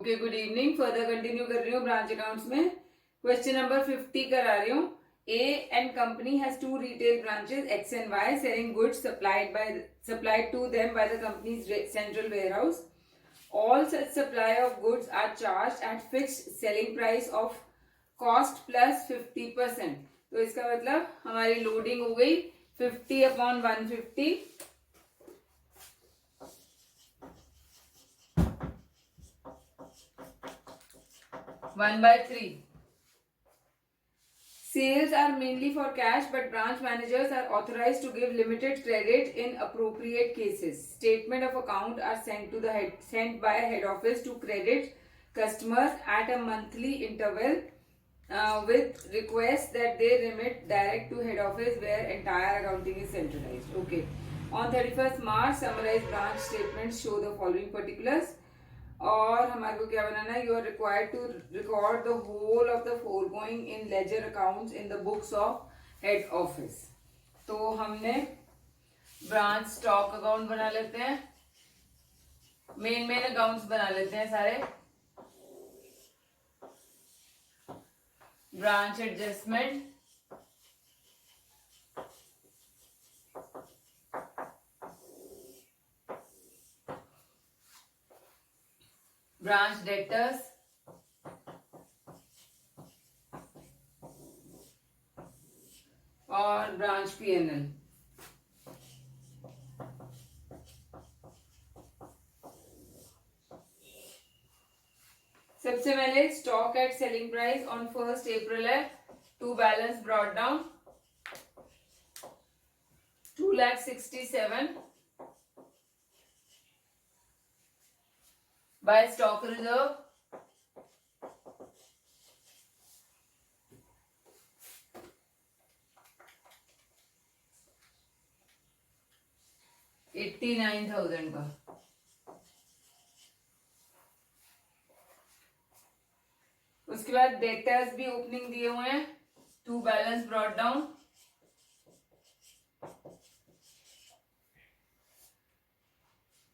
Okay, good evening. Further continue कर रही हूँ ब्रांच अकाउंट्स में। क्वेश्चन नंबर 50 करा रही हूँ। A and company has two retail branches X and Y selling goods supplied to them by the company's central warehouse. All such supply of goods are charged at fixed selling price of cost plus 50%. तो इसका मतलब हमारी loading हो गई 50/150 1/3. Sales are mainly for cash, but branch managers are authorized to give limited credit in appropriate cases. Statement of account are sent by head office to credit customers at a monthly interval with request that they remit direct to head office where entire accounting is centralized. Okay. On 31st March, summarized branch statements show the following particulars. और हमारे को क्या बनाना है? You are required to record the whole of the foregoing in ledger accounts in the books of head office. तो हमने branch stock account बना लेते हैं, मेन अकाउंट्स बना लेते हैं सारे. ब्रांच एडजस्टमेंट, ब्रांच डेटर्स, और ब्रांच पीएनएल. सबसे पहले stock at selling price on 1st April है. To balance brought down 2,67,000 by stock reserve. $89,000 का. उसके बाद डेटर्स भी ओपनिंग दिए हुए हैं. To balance brought down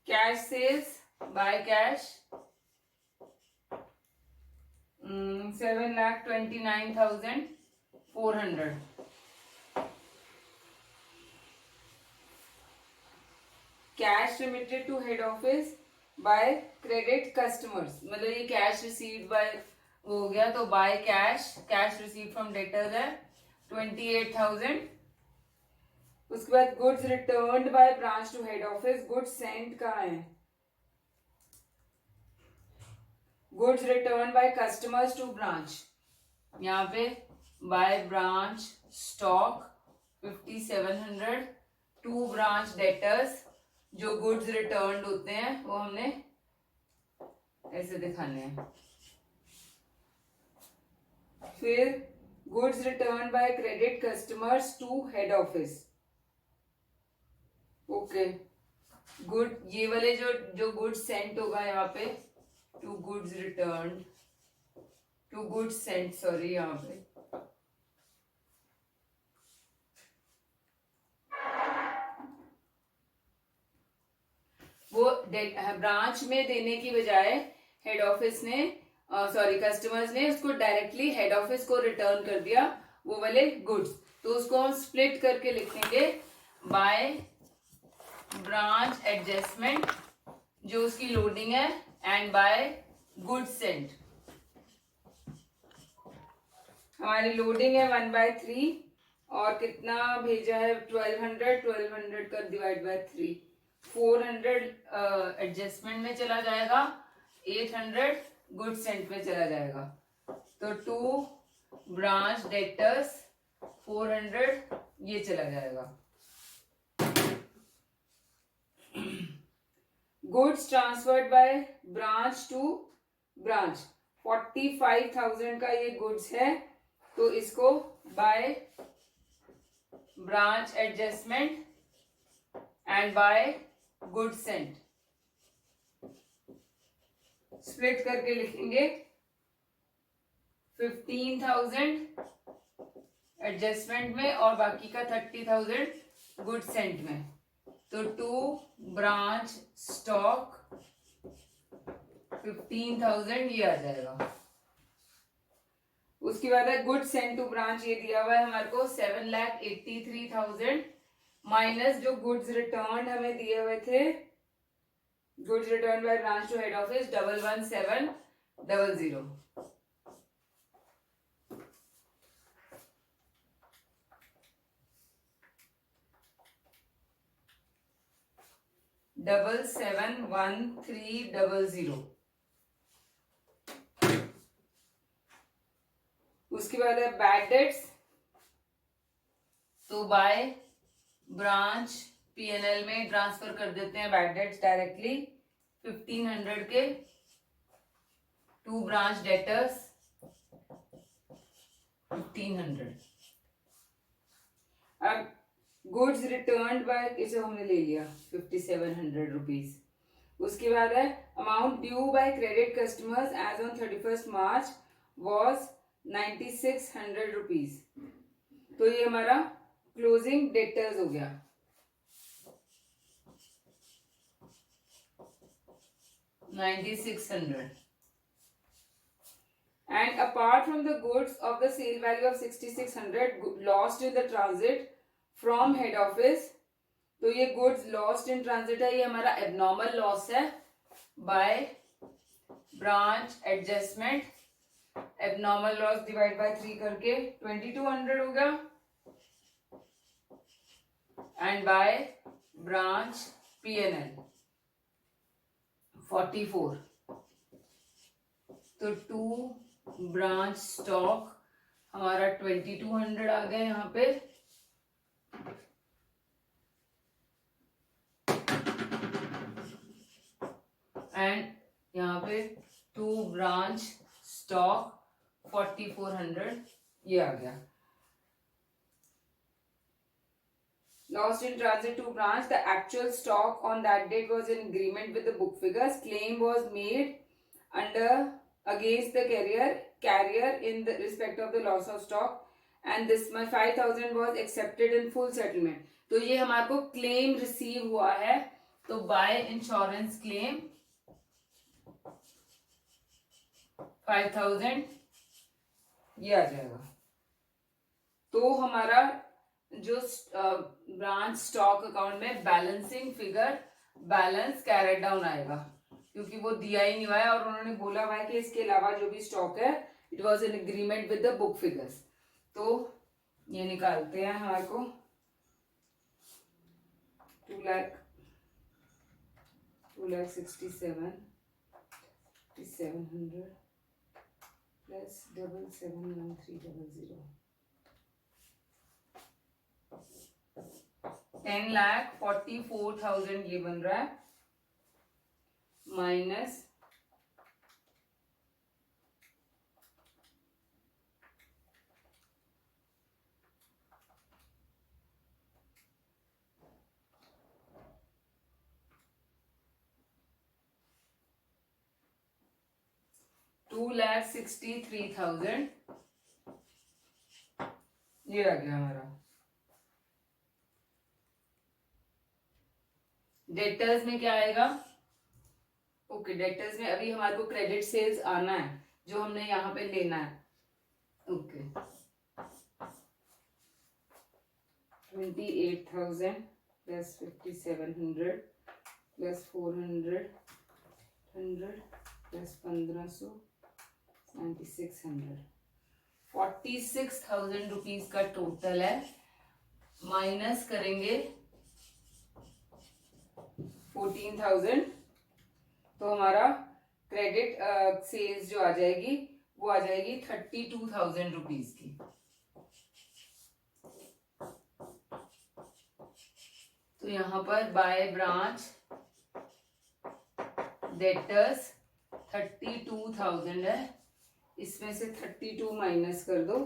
cash sales by cash 7,29,400. Cash remitted to head office by credit customers, मतलब ये कैश रिसीव्ड बाय हो गया, तो by cash received from debtors है 28,000. उसके बाद goods returned by branch to head office. Goods sent कहाँ है? Goods return by customers to branch, यहाँ पे by branch stock 5,700. To branch debtors, जो गुड्स रिटर्न होते हैं वो हमने ऐसे दिखाने हैं. फिर goods return by credit customers to head office. Okay, good ये वाले जो गुड्स सेंट होगा यहाँ पे to goods return to goods sent, sorry यहाँ पे वो ब्रांच में देने की बजाय हेड ऑफिस ने कस्टमर्स ने उसको डायरेक्टली हेड ऑफिस को रिटर्न कर दिया वो वाले गुड्स. तो उसको हम स्प्लिट करके लिखेंगे बाय ब्रांच एडजस्टमेंट जो उसकी लोडिंग है एंड बाय गुड्स सेंट. हमारी लोडिंग है 1/3 और कितना भेजा है 1200 का डिवाइड बाय 3, 400 एडजस्टमेंट में चला जाएगा, 800 गुड सेंट में चला जाएगा. तो टू ब्रांच डेटर्स 400 ये चला जाएगा. Goods transferred by branch to branch 45,000 का ये गुड्स है, तो इसको by branch adjustment and by good sent split करके लिखेंगे 15,000 एडजस्टमेंट में और बाकी का 30,000 गुड सेंट में. तो टू ब्रांच स्टॉक 15,000 ये आ जाएगा। उसके बाद है गुड्स सेंड टू ब्रांच, ये दिया हुआ है हमारे को 7,83,000 माइनस जो गुड्स रिटर्न हमें दिए हुए थे, goods return by branch to head office 11,700 771300। उसके बाद है बैड डेट्स, तो बाय ब्रांच पीएनएल में ट्रांसफर कर देते हैं बैड डेट्स डायरेक्टली 1500 के टू ब्रांच डेटर्स 1500। अब गुड्स रिटर्न बाय, इसे हमने ले लिया 5700 रुपीज। उसके बाद है amount due by credit customers as on 31 March was 9600 rupees. तो ये हमारा क्लोजिंग डेटर्स हो गया। $9600 and apart from the goods of the sale value of 6600 lost in the transit from head office, तो ये goods lost in transit है, ये हमारा abnormal loss है by branch adjustment, abnormal loss divide by 3 करके 2200 हो गया and by branch PNL 44। तो टू ब्रांच स्टॉक हमारा 2200 आ गया यहाँ पे, एंड यहाँ पे टू ब्रांच स्टॉक 4400 ये आ गया। Lost in transit to branch, the actual stock on that date was in agreement with the book figures. Claim was made against the carrier in the respect of the loss of stock, and this my 5,000 was accepted in full settlement. तो ये हमारे को claim receive हुआ है, तो by insurance claim 5,000 ये आ जाएगा। तो हमारा जो ब्रांच स्टॉक अकाउंट में balancing figure balance carried down आएगा, क्योंकि वो दिया ही नहीं हुआ है और उन्होंने बोला हुआ है कि इसके अलावा जो भी स्टॉक है it was in agreement with the book figures. तो ये निकालते हैं हमारे को 2,67,700 प्लस 771300 10,44,000 ये बन रहा है माइनस 2,63,000 ये आ गया हमारा। डेटर्स में क्या आएगा? ओके, डेटर्स में अभी हमारे को क्रेडिट सेल्स आना है जो हमने यहाँ पे लेना है। Okay, 28,000 plus 5,700 plus 400 plus 1,500 9600 46,000 rupees का टोटल है। माइनस करेंगे 14,000 तो हमारा क्रेडिट सेल्स जो आ जाएगी वो आ जाएगी 32,000 रुपीज की। तो यहाँ पर बाय ब्रांच डेटर्स 32,000 है, इसमें से 32 माइनस कर दो,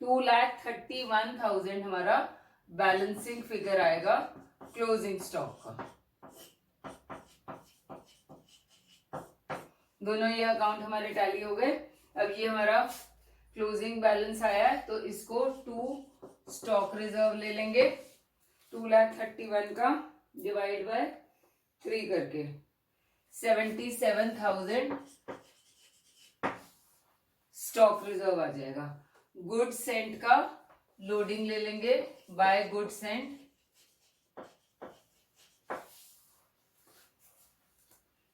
2,31,000 हमारा बैलेंसिंग फिगर आएगा क्लोजिंग स्टॉक का। दोनों ये अकाउंट हमारे टैली हो गए। अब ये हमारा क्लोजिंग बैलेंस आया है तो इसको टू स्टॉक रिजर्व ले लेंगे। 2,31,000 का डिवाइड बाय 3 करके 77,000 स्टॉक रिजर्व आ जाएगा। गुड सेंट का लोडिंग ले लेंगे by good sent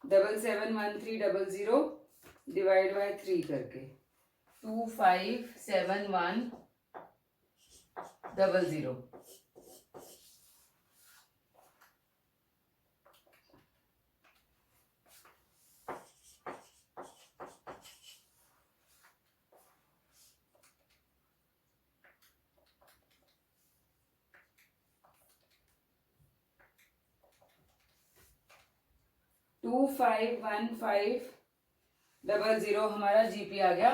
771300 divide by 3 करके 257100 251500 हमारा जीपी आ गया।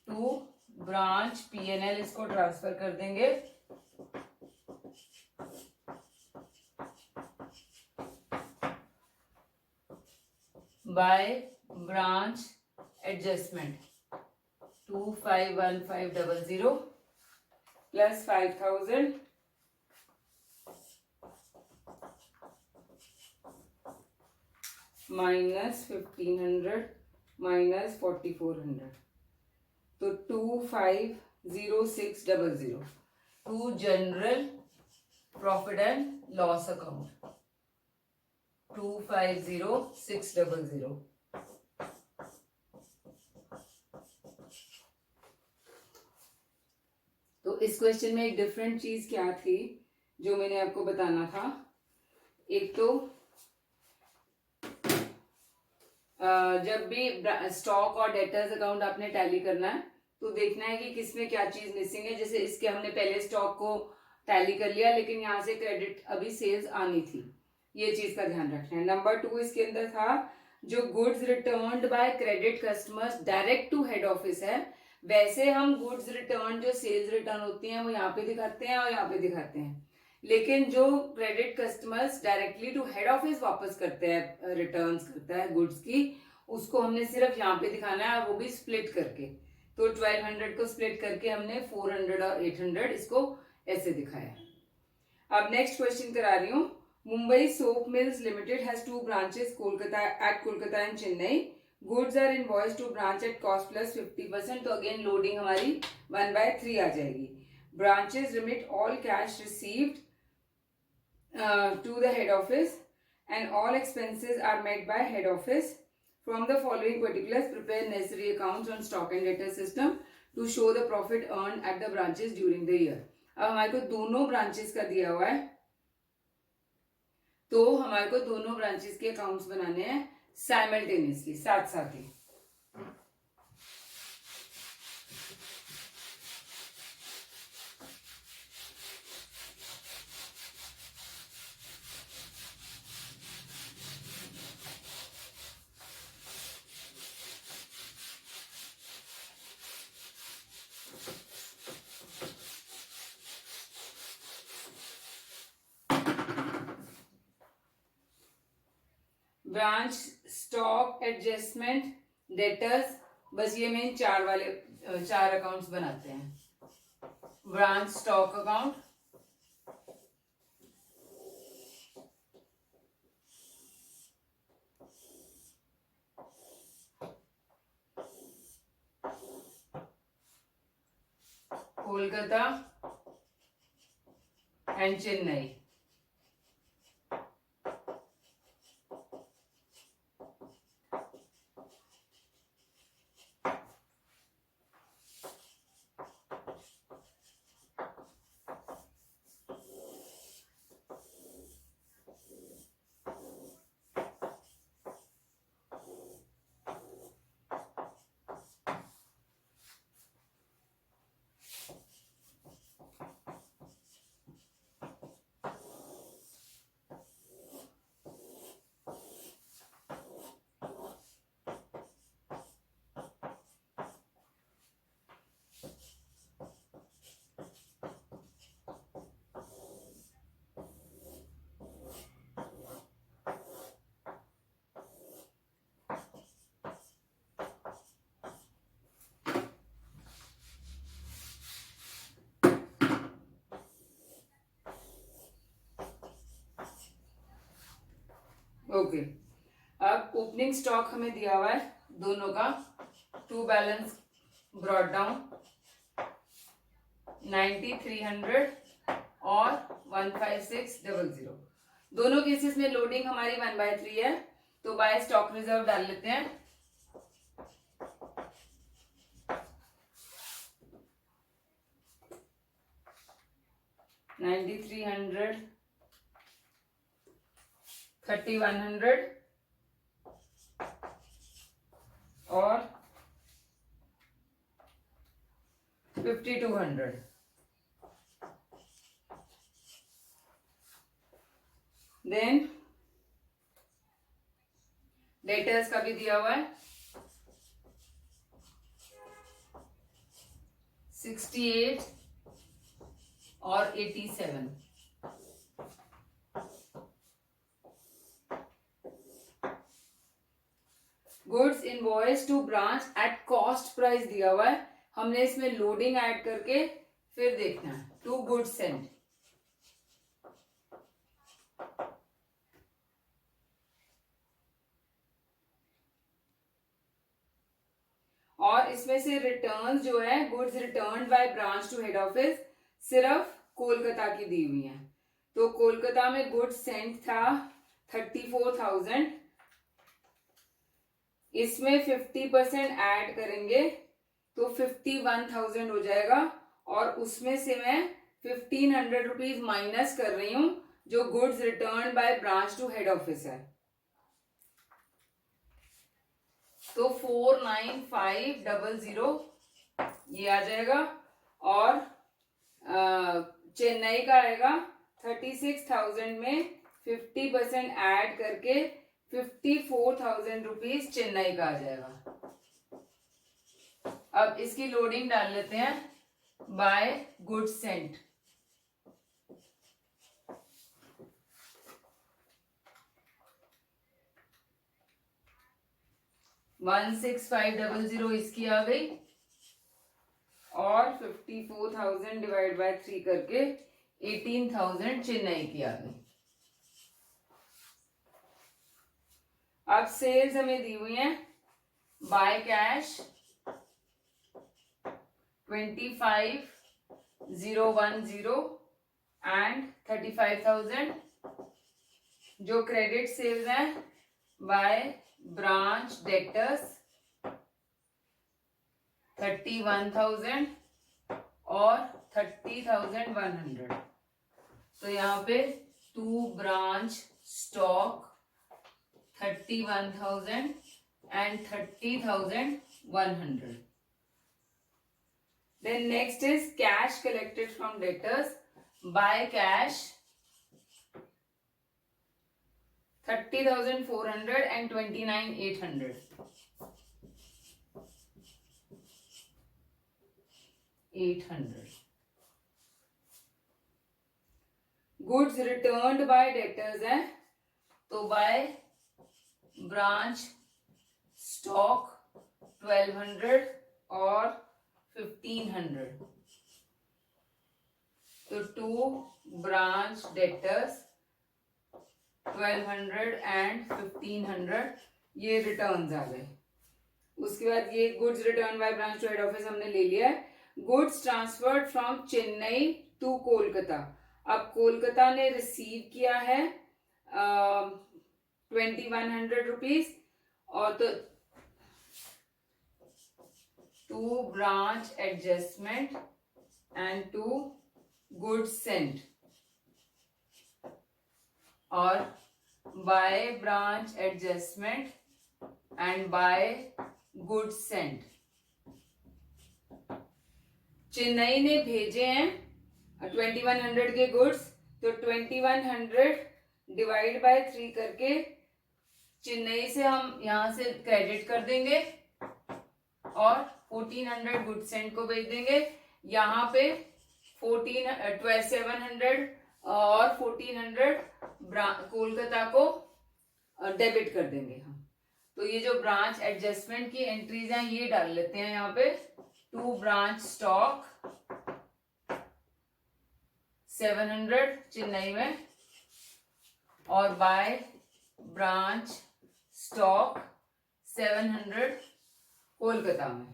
टू ब्रांच पीएनएल इसको ट्रांसफर कर देंगे। By branch adjustment 251500 plus 5000 minus 1500 minus 4400 तो 250600 to general profit and loss account 250600। तो इस क्वेश्चन में एक डिफरेंट चीज क्या थी जो मैंने आपको बताना था। एक तो जब भी स्टॉक और डेटर्स अकाउंट आपने टैली करना है तो देखना है कि किसमें क्या चीज मिसिंग है। जैसे इसके हमने पहले स्टॉक को टैली कर लिया लेकिन यहाँ से क्रेडिट अभी सेल्स आनी थी, ये चीज का ध्यान रखना है। नंबर 2 इसके अंदर था जो goods returned by credit customers direct to head office है, वैसे हम गुड्स रिटर्न जो सेल्स रिटर्न होती हैं वो यहाँ पे दिखाते हैं और यहाँ पे दिखाते हैं, लेकिन जो credit customers directly to head office वापस करते हैं रिटर्न्स करता है गुड्स की, उसको हमने सिर्फ यहाँ पे दिखाना है और वो भी स्प्लिट करके। तो 1200 को स्प्लिट करके हमने 400 और 800 इसको ऐसे दिखाया। अब नेक्स्ट क्वेश्चन करा रही हूँ। Mumbai soap mills limited has 2 branches Kolkata and Chennai. Goods are invoiced to branch at cost plus 50%। तो अगेन लोडिंग हमारी 1/3 आ जाएगी। Branches remit all cash received to the head office and all expenses are met by head office. From the following particulars, prepare necessary accounts on stock and debtor system to show the profit earned at the branches during the year. अब हमारे को दोनों branches का दिया हुआ है तो हमारे को दोनों ब्रांचेस के अकाउंट्स बनाने हैं साइमल्टेनियसली, साथ साथ ही। ब्रांच स्टॉक एडजस्टमेंट डेटर्स, बस ये मेन 4 अकाउंट्स बनाते हैं। Branch stock account, Kolkata and Chennai. Okay, अब ओपनिंग स्टॉक हमें दिया हुआ है दोनों का, टू बैलेंस ब्रॉट डाउन 9300 और 15600। दोनों केसेस में लोडिंग हमारी 1/3 है, तो बाय स्टॉक रिजर्व डाल लेते हैं। $9300, 3100 और 5200। देन डेटर्स का भी दिया हुआ है 68 और 87। Goods invoice to branch at cost price दिया हुआ है, हमने इसमें लोडिंग ऐड करके फिर देखना है। टू गुड्स सेंट, और इसमें से रिटर्न जो है goods return by branch to head office सिर्फ कोलकाता की दी हुई है। तो कोलकाता में गुड्स सेंट था 34,000, इसमें 50% ऐड करेंगे तो 51,000 हो जाएगा, और उसमें से मैं 1,500 रुपीज माइनस कर रही हूं जो goods return by branch to head office है, तो 49500 ये आ जाएगा। और चेन्नई का आएगा 36,000 में 50% ऐड करके 54,000 रुपीज चेन्नई का आ जाएगा। अब इसकी लोडिंग डाल लेते हैं बाय गुड्स सेंट। $16,500 इसकी आ गई, और 54,000 डिवाइड बाय 3 करके 18,000 चेन्नई की आ गई। अब सेल्स हमें दी हुई है बाय कैश 25,010 एंड 35,000, जो क्रेडिट सेल्स है बाय ब्रांच डेटर्स 31,000 और 30,100। तो यहाँ पे to branch stock 31,000 and 30,100. Then next is cash collected from debtors. By cash 30,400 and 29,800. 800. Goods returned by debtors है, तो by ब्रांच स्टॉक 1200 और 1500, तो टू ब्रांच डेटर्स 1200 एंड 1500 ये रिटर्न्स आ गए। उसके बाद ये goods return by branch to head office हमने ले लिया है। Goods transferred from Chennai to Kolkata, अब कोलकाता ने रिसीव किया है 2,100 रुपीज, और तो to branch adjustment and to goods sent, और by branch adjustment and by goods sent. Chennai ने भेजे हैं 2,100 के गुड्स, तो 2,100 डिवाइड बाय 3 करके चेन्नई से हम यहां से क्रेडिट कर देंगे और 1,400 गुड सेंट को भेज देंगे। यहाँ पे 700 और 1,400 कोलकाता को डेबिट कर देंगे हम। तो ये जो ब्रांच एडजस्टमेंट की एंट्रीज हैं ये डाल लेते हैं यहाँ पे। टू ब्रांच स्टॉक 700 चेन्नई में, और बाय ब्रांच स्टॉक 700 कोलकाता में।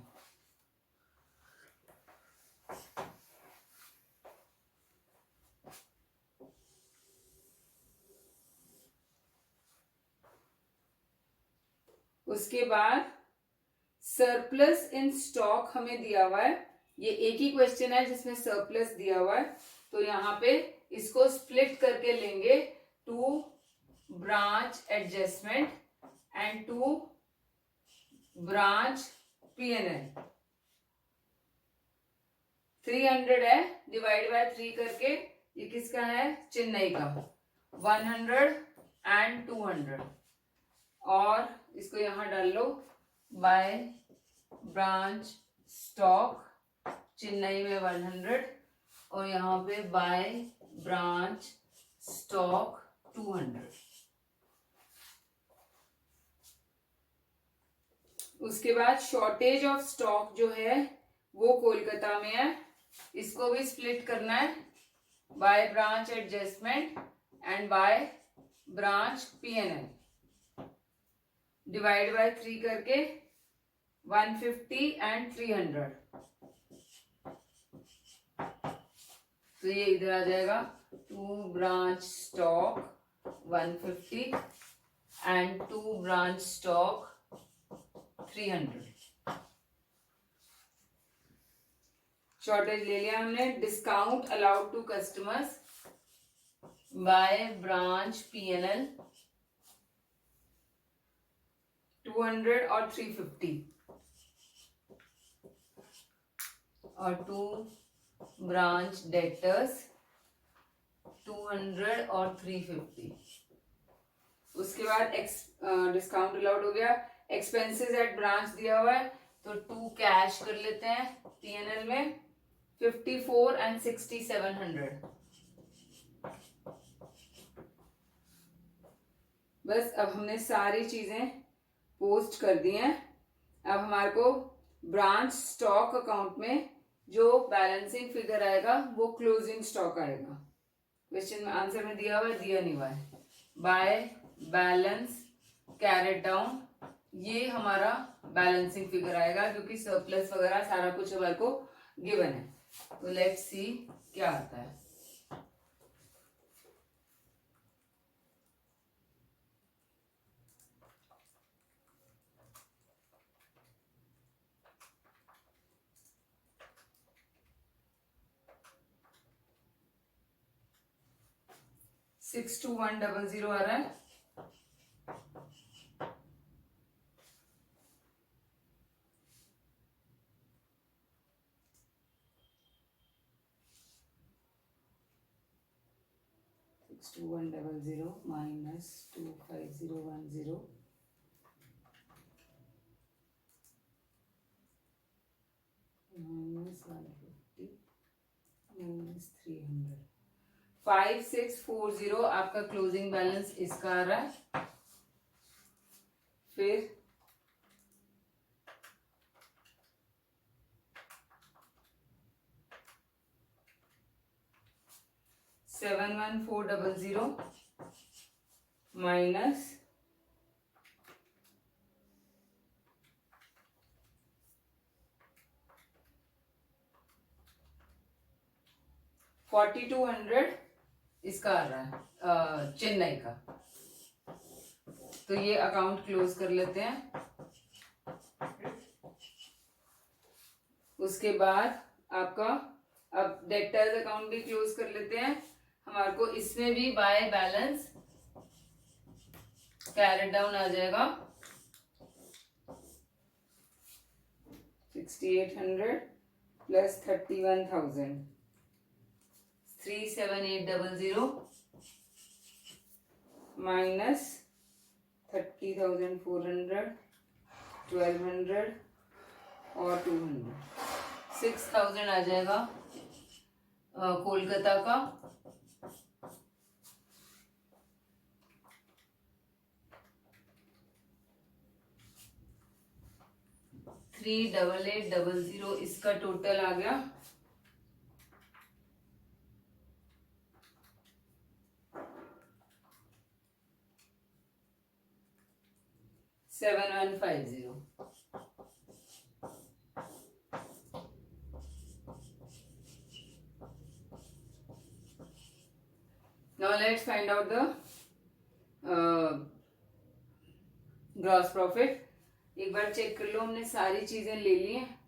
उसके बाद सरप्लस इन स्टॉक हमें दिया हुआ है, ये एक ही क्वेश्चन है जिसमें सरप्लस दिया हुआ है, तो यहाँ पे इसको स्प्लिट करके लेंगे to branch adjustment and to branch P&L। 300 है, डिवाइड बाय 3 करके ये किसका है, चेन्नई का। 100 एंड 200 और इसको यहां डाल लो, बाय ब्रांच स्टॉक चेन्नई में 100 और यहाँ पे बाय ब्रांच स्टॉक 200। उसके बाद शॉर्टेज ऑफ स्टॉक जो है वो कोलकाता में है, इसको भी स्प्लिट करना है bye branch adjustment and bye branch P&L, divide by 3 करके 150 एंड 300, तो ये इधर आ जाएगा, to branch stock 150 and to branch stock 300। Shortage ले लिया हमने। Discount allowed to customers by branch P&L 200 और 350 और टू ब्रांच डेटर्स 200 और 350। उसके बाद डिस्काउंट अलाउड हो गया। एक्सपेंसेस एट ब्रांच दिया हुआ है तो 2 कैश कर लेते हैं P&L में, 54 एंड 6700। बस अब हमने सारी चीजें पोस्ट कर दी हैं। अब हमारे को ब्रांच स्टॉक अकाउंट में जो बैलेंसिंग फिगर आएगा वो क्लोजिंग स्टॉक आएगा। क्वेश्चन में आंसर में दिया हुआ है, दिया नहीं हुआ है। बाय बैलेंस कैरेट डाउन, ये हमारा बैलेंसिंग फिगर आएगा क्योंकि सरप्लस वगैरह सारा कुछ हमारे को गिवन है। तो लेट्स सी क्या आता है। सिक्स 62100 आ रहा है। -2100 minus 25010 minus 150 minus 300, 5640 आपका क्लोजिंग बैलेंस इसका आ रहा है। फिर $71400 माइनस 4200 इसका आ रहा है चेन्नई का। तो ये अकाउंट क्लोज कर लेते हैं। उसके बाद आपका अब डेटर्स अकाउंट भी क्लोज कर लेते हैं। हमारे को इसमें भी बाय बैलेंस कैरेट डाउन आ जाएगा 6800 प्लस 31000, 37800 माइनस 30,400, 1200 और 200, 6000 आ जाएगा कोलकाता का। $38800 इसका टोटल आ गया। 7150. Now let's find out the gross profit. एक बार चेक कर लो, हमने सारी चीजें ले ली हैं.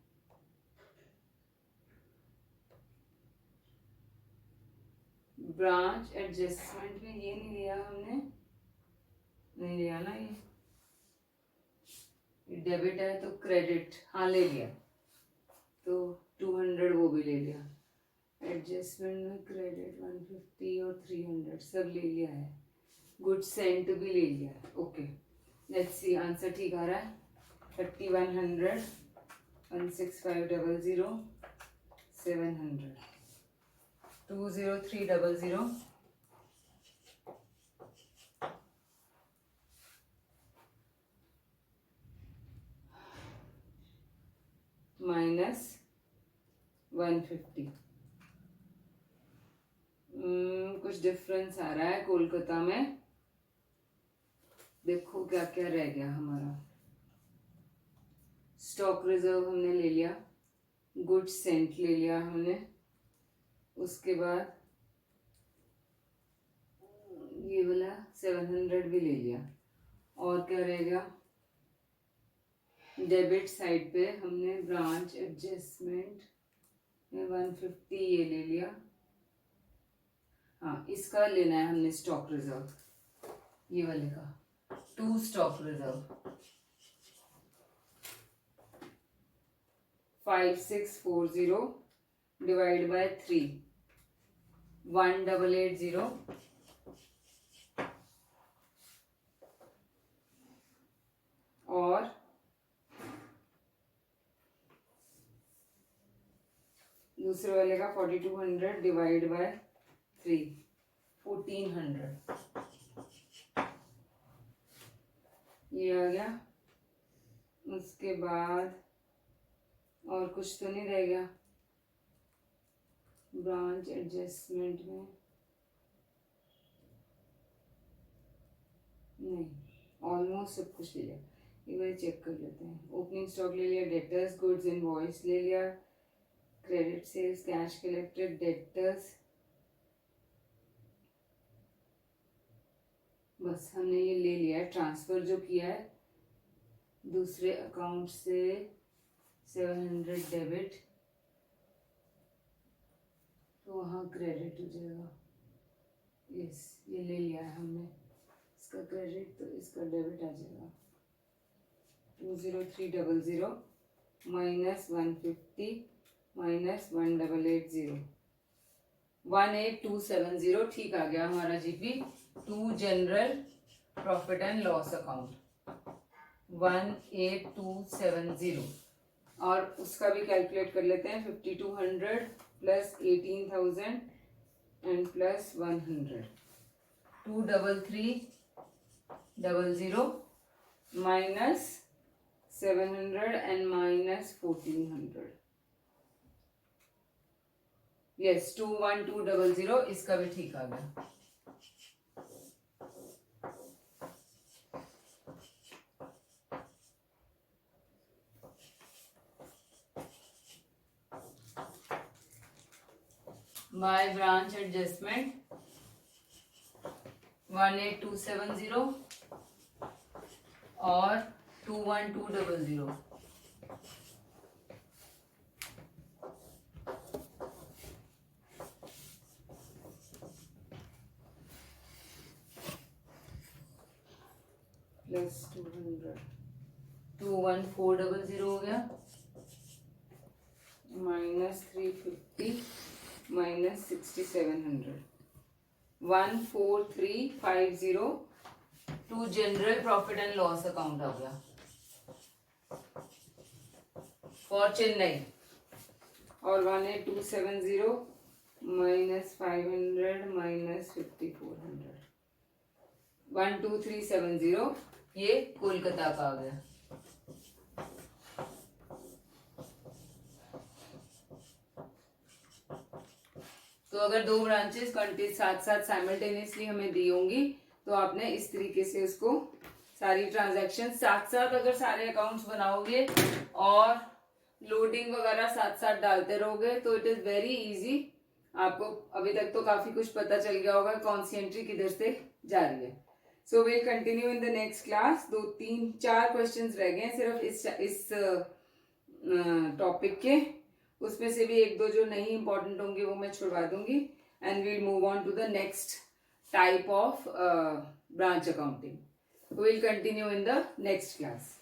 ब्रांच एडजस्टमेंट में ये नहीं लिया हमने, नहीं लिया ना, ये डेबिट है तो क्रेडिट हाँ ले लिया, तो 200 वो भी ले लिया. एडजस्टमेंट में क्रेडिट 150 और 300 सब ले लिया है. गुड सेंट भी ले लिया है. ओके, लेट्स सी आंसर ठीक आ रहा है. 3100, 16500, 700, 20300, माइनस 150. कुछ डिफरेंस आ रहा है कोलकाता में. देखो क्या क्या रह गया हमारा. स्टॉक रिजर्व हमने ले लिया, गुड सेंट ले लिया हमने, उसके बाद ये वाला 700 भी ले लिया. और क्या रह गया? डेबिट साइड पे हमने ब्रांच एडजस्टमेंट में 150 ये ले लिया. हाँ, इसका लेना है हमने स्टॉक रिजर्व, ये वाले का 2 स्टॉक रिजर्व. 5640 divide by 3, 1880. और दूसरे वाले का 4200 डिवाइड बाय 3, 1400. ये आ गया. उसके बाद और कुछ तो नहीं रह गया ब्रांच एडजस्टमेंट में. नहीं, ऑलमोस्ट सब कुछ ले लिया. एक बार चेक कर लेते हैं. ओपनिंग स्टॉक ले लिया, डेटर्स, गुड्स इनवॉइस ले लिया, credit sales, cash collected, debtors. बस हमने ये ले लिया है. ट्रांसफर जो किया है दूसरे अकाउंट से 700 डेबिट, तो वहाँ क्रेडिट हो जाएगा. यस, ये ले लिया है हमने. इसका क्रेडिट तो इसका डेबिट आ जाएगा. 20300 माइनस 150 माइनस 1880, 18270. ठीक आ गया हमारा GP. To general profit and loss account 18270. और उसका भी कैलकुलेट कर लेते हैं. 5200 plus 18000 and plus 100, 23300 minus 700 and minus 1400. Yes, 21200. इसका भी ठीक आ गया. बाय ब्रांच एडजस्टमेंट 18270 और 21200. प्लस 200, 21400 हो गया, minus 350 minus 6700, 14350. To general profit and loss account आ गया फॉर चेन्नई. और 18270 माइनस 500 माइनस 5400, 12370. ये कोलकाता का आ गया. तो अगर दो ब्रांचेस साथ साथ साइमल्टेनियसली हमें दी होंगी तो आपने इस तरीके से उसको सारी ट्रांजैक्शन साथ साथ अगर सारे अकाउंट्स बनाओगे और लोडिंग वगैरह साथ साथ डालते रहोगे तो इट इज वेरी इजी। आपको अभी तक तो काफी कुछ पता चल गया होगा कौन सी एंट्री किधर से जा रही है। So will continue in the next class. 2 3 4 questions रह गए सिर्फ इस टॉपिक के, उसमें से भी 1 2 जो नहीं इंपॉर्टेंट होंगे वो मैं छुड़वा दूंगी and we'll move on to the next type of branch accounting. Will continue in the next class.